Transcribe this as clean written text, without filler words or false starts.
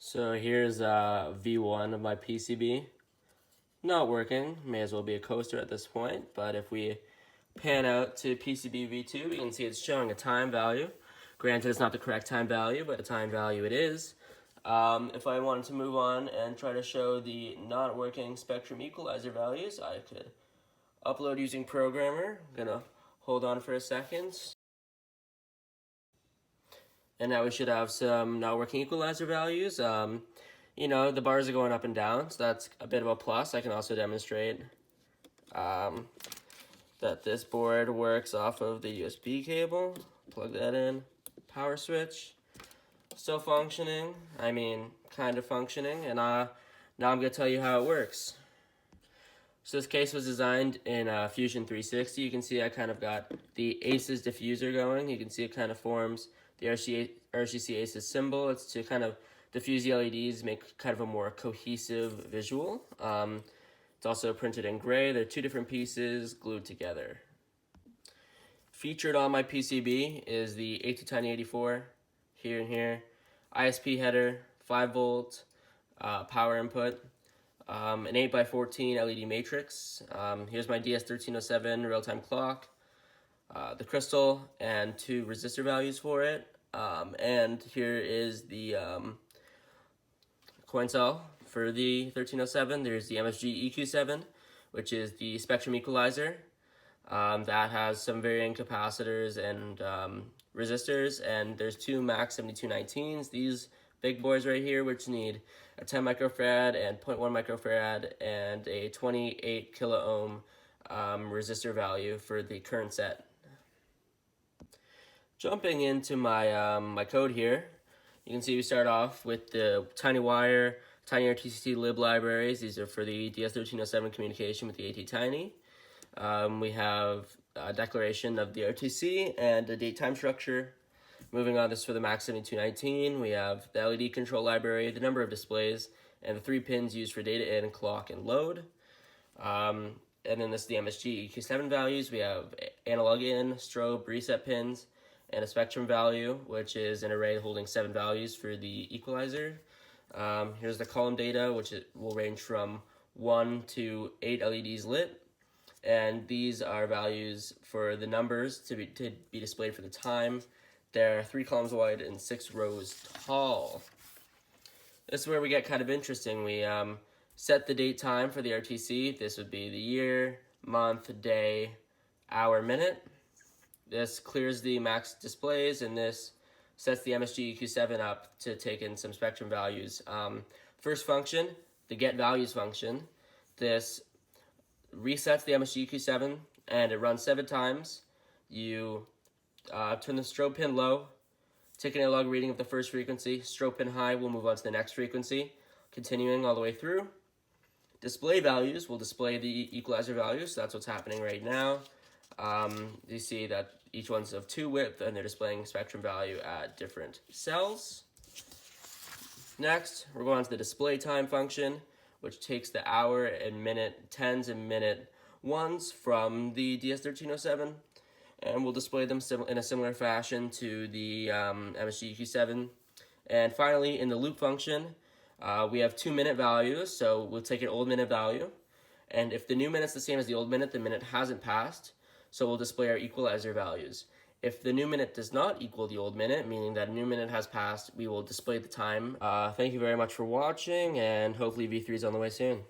So here's V1 of my PCB. Not working, may as well be a coaster at this point, but if we pan out to PCB V2, we can see it's showing a time value. Granted, it's not the correct time value, but a time value it is. If I wanted to move on and try to show the not working spectrum equalizer values, I could upload using Programmer. I'm gonna hold on for a second. And now we should have some not working equalizer values. You know, the bars are going up and down, so that's a bit of a plus. I can also demonstrate that this board works off of the USB cable. Plug that in. Power switch. Still functioning. I mean, kind of functioning. And now I'm going to tell you how it works. So this case was designed in Fusion 360. You can see I kind of got the ACES diffuser going. You can see it kind of forms the RTC ACES symbol. It's to kind of diffuse the LEDs, make kind of a more cohesive visual. It's also printed in gray. They're two different pieces glued together. Featured on my PCB is the AT-Tiny84, here and here, ISP header, 5 volt power input, an 8x14 LED matrix. Here's my DS1307 real-time clock, the crystal, and 2 resistor values for it. And here is the coin cell for the 1307. There's the MSG EQ7, which is the spectrum equalizer. That has some varying capacitors and resistors, and there's 2 Max 7219s, these big boys right here, which need a 10 microfarad and 0.1 microfarad and a 28 kilo ohm resistor value for the current set. Jumping into my my code here, you can see we start off with the tiny wire, tiny RTC lib libraries. These are for the DS1307 communication with the AT-Tiny. We have a declaration of the RTC and a date time structure. Moving on, this is for the Max 7219. We have the LED control library, the number of displays, and the 3 pins used for data in, clock, and load. And then this is the MSG EQ7 values. We have analog in, strobe, reset pins, and a spectrum value, which is an array holding 7 values for the equalizer. Here's the column data, which will range from 1 to 8 LEDs lit. And these are values for the numbers to be displayed for the time. They're 3 columns wide and 6 rows tall. This is where we get kind of interesting. We set the date time for the RTC. This would be the year, month, day, hour, minute. This clears the max displays, and this sets the MSG EQ7 up to take in some spectrum values. First function, the get values function. This resets the MSG EQ7, and it runs 7 times. You turn the strobe pin low, take an analog reading of the first frequency. Strobe pin high will move on to the next frequency, continuing all the way through. Display values will display the equalizer values, so that's what's happening right now. You see that each one's of 2 width, and they're displaying spectrum value at different cells. Next, we're going on to the display time function, which takes the hour and minute tens and minute ones from the DS1307, and we'll display them in a similar fashion to the MSG EQ7. And finally, in the loop function, we have 2 minute values, so we'll take an old minute value, and if the new minute's the same as the old minute, the minute hasn't passed, so we'll display our equalizer values. If the new minute does not equal the old minute, meaning that a new minute has passed, we will display the time. Thank you very much for watching, and hopefully V3 is on the way soon.